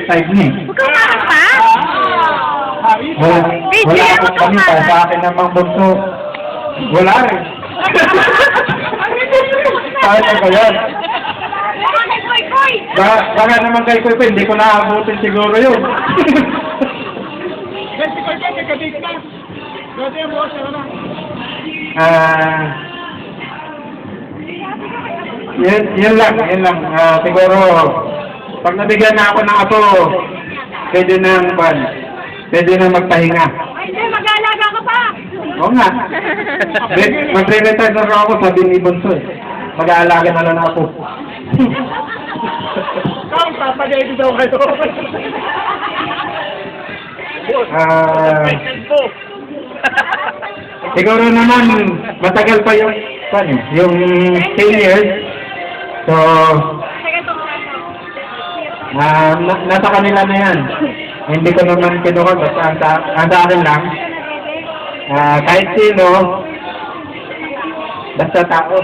25 na eh. Huwag kang makakapa. Wala akong kami sa akin namang bunso. Wala rin. Kaya ko yan. Baka naman kay Koy, hindi ko naabutin siguro yun. Yun lang. Siguro, pag nabigyan na ako ng apo, pwede na magpahinga. Ay, hindi, mag-aalaga ka pa. Oo nga. Magre-retire na rin ako, sabi ni Bonso eh. Mag-aalaga na lang ako. Kang papagay daw kayo. Siguro naman, matagal pa yung 10 years. So, nasa kanila na yan. Hindi ko naman kinuha, basta ang sa akin lang. Kahit sino, basta tao.